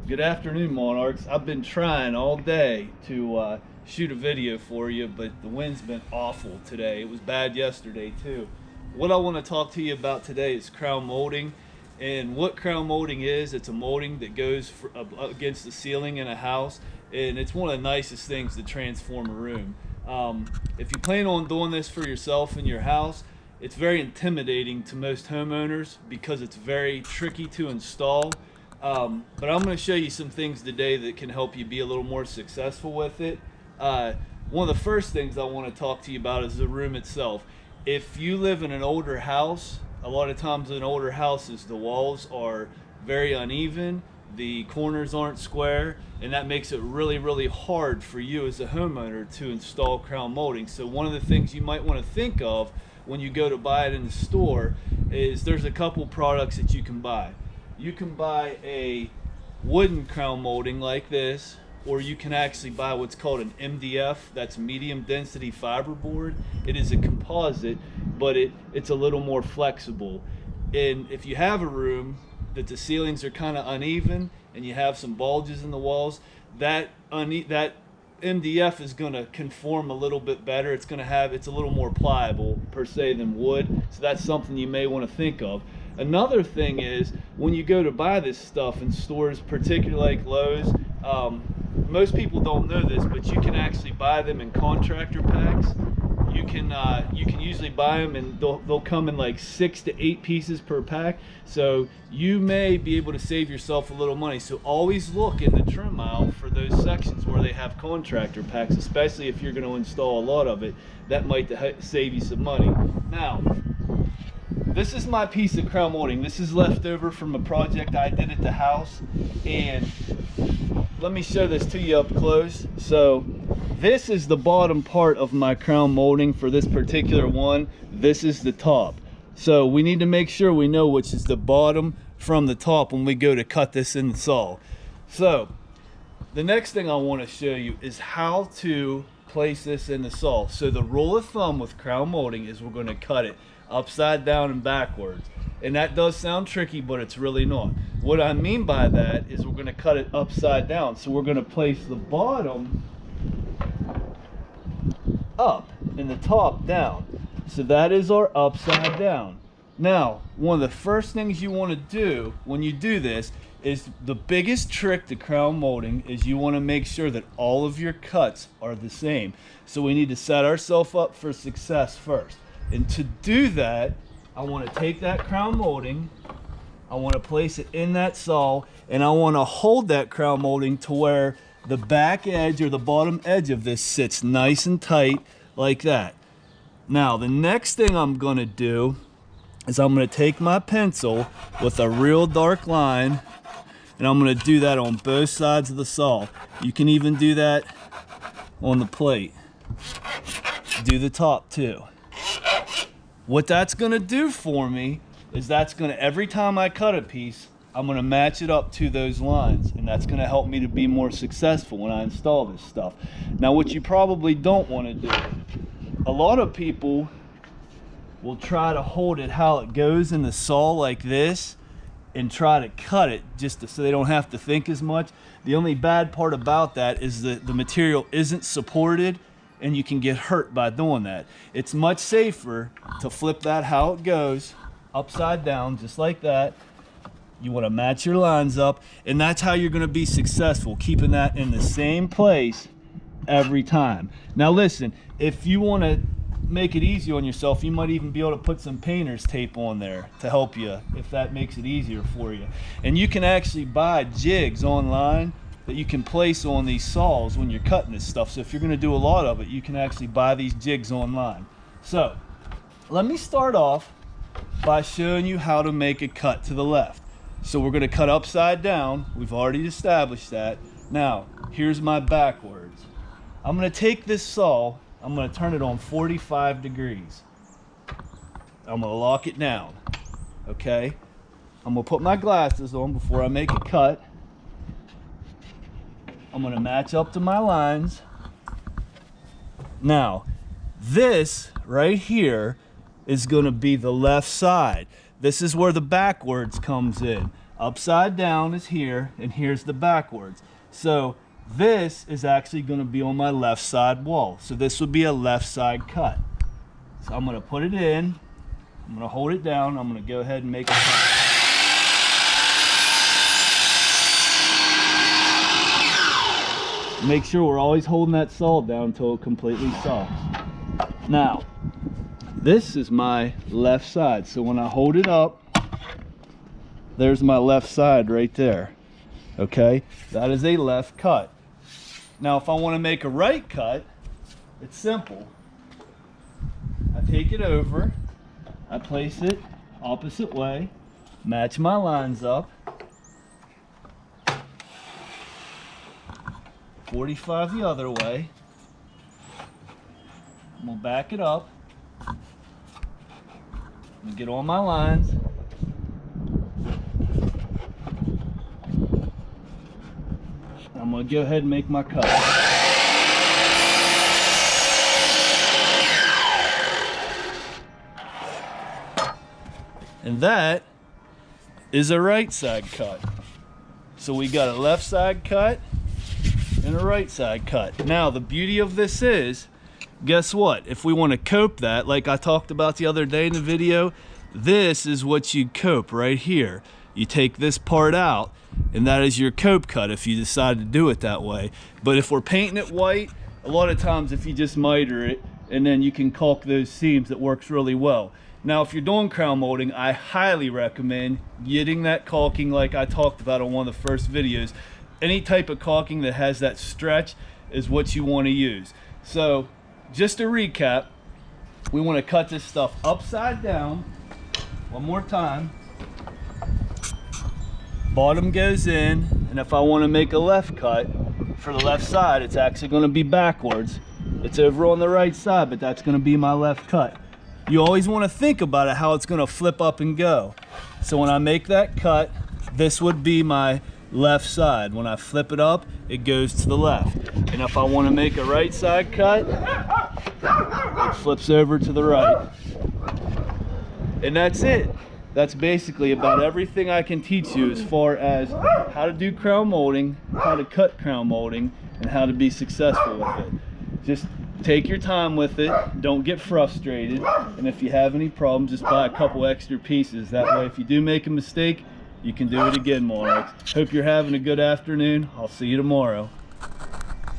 Good afternoon, Monarchs. I've been trying all day to shoot a video for you, but the wind's been awful today. It was bad yesterday too. What I want to talk to you about today is crown molding. And what crown molding is, it's a molding that goes against the ceiling in a house, and it's one of the nicest things to transform a room. If you plan on doing this for yourself in your house, it's very intimidating to most homeowners because it's very tricky to install. But I'm going to show you some things today that can help you be a little more successful with it. One of the first things I want to talk to you about is the room itself. If you live in an older house, a lot of times in older houses the walls are very uneven, the corners aren't square, and that makes it really hard for you as a homeowner to install crown molding. So one of the things you might want to think of when you go to buy it in the store is there's a couple products that you can buy. You can buy a wooden crown molding like this, or you can actually buy what's called an MDF, that's medium density fiberboard. It is a composite, but it's a little more flexible. And if you have a room that the ceilings are kind of uneven and you have some bulges in the walls, that MDF is going to conform a little bit better. It's a little more pliable per se than wood, so that's something you may want to think of. Another thing is when you go to buy this stuff in stores, particularly like Lowe's, most people don't know this, but you can actually buy them in contractor packs. You can usually buy them and they'll come in like 6 to 8 pieces per pack, so you may be able to save yourself a little money. So always look in the trim aisle for those sections where they have contractor packs, especially if you're going to install a lot of it. That might save you some money. Now, this is my piece of crown molding. This is left over from a project I did at the house, and let me show this to you up close. So this is the bottom part of my crown molding for this particular one. This is the top. So we need to make sure we know which is the bottom from the top when we go to cut this in the saw. So the next thing I want to show you is how to place this in the saw. So the rule of thumb with crown molding is we're going to cut it upside down and backwards. And that does sound tricky, but it's really not. What I mean by that is we're going to cut it upside down. So we're going to place the bottom up and the top down. So that is our upside down. Now, one of the first things you want to do when you do this is the biggest trick to crown molding is you want to make sure that all of your cuts are the same. So we need to set ourselves up for success first. And to do that, I want to take that crown molding, I want to place it in that saw, and I want to hold that crown molding to where the back edge or the bottom edge of this sits nice and tight like that. Now, the next thing I'm going to do is I'm going to take my pencil with a real dark line, and I'm going to do that on both sides of the saw. You can even do that on the plate. Do the top too. What that's going to do for me is that's going to, every time I cut a piece, I'm going to match it up to those lines, and that's going to help me to be more successful when I install this stuff. Now, what you probably don't want to do, a lot of people will try to hold it how it goes in the saw like this and try to cut it so they don't have to think as much. The only bad part about that is that the material isn't supported, and you can get hurt by doing that. It's much safer to flip that how it goes, upside down, just like that. You want to match your lines up, and that's how you're going to be successful, keeping that in the same place every time. Now listen, if you want to make it easy on yourself, you might even be able to put some painter's tape on there to help you, if that makes it easier for you. And you can actually buy jigs online that you can place on these saws when you're cutting this stuff. So if you're going to do a lot of it, you can actually buy these jigs online. So let me start off by showing you how to make a cut to the left. So we're going to cut upside down. We've already established that. Now here's my backwards. I'm going to take this saw, I'm going to turn it on 45 degrees. I'm going to lock it down. Okay, I'm going to put my glasses on before I make a cut. I'm going to match up to my lines. Now, this right here is going to be the left side. This is where the backwards comes in. Upside down is here, and here's the backwards. So this is actually going to be on my left side wall. So this would be a left side cut. So I'm going to put it in. I'm going to hold it down. I'm going to go ahead and make a cut. Make sure we're always holding that saw down until it completely soft. Now, this is my left side. So when I hold it up, there's my left side right there. Okay, that is a left cut. Now, if I want to make a right cut, it's simple. I take it over, I place it opposite way, match my lines up, 45 the other way. I'm gonna back it up. I'm gonna get on my lines. I'm gonna go ahead and make my cut. And that is a right side cut. So we got a left side cut and a right side cut. Now the beauty of this is, guess what? If we want to cope that, like I talked about the other day in the video, this is what you cope right here. You take this part out, and that is your cope cut if you decide to do it that way. But if we're painting it white, a lot of times if you just miter it, and then you can caulk those seams, it works really well. Now if you're doing crown molding, I highly recommend getting that caulking like I talked about on one of the first videos. Any type of caulking that has that stretch is what you want to use. So just to recap, we want to cut this stuff upside down. One more time. Bottom goes in, and if I want to make a left cut for the left side, it's actually going to be backwards. It's over on the right side, but that's going to be my left cut. You always want to think about it, how it's going to flip up and go. So when I make that cut, this would be my left side. When I flip it up, it goes to the left. And if I want to make a right side cut, it flips over to the right. And that's it. That's basically about everything I can teach you as far as how to do crown molding, how to cut crown molding, and how to be successful with it. Just take your time with it, don't get frustrated, and if you have any problems, just buy a couple extra pieces. That way if you do make a mistake, you can do it again, Monarchs. Hope you're having a good afternoon. I'll see you tomorrow.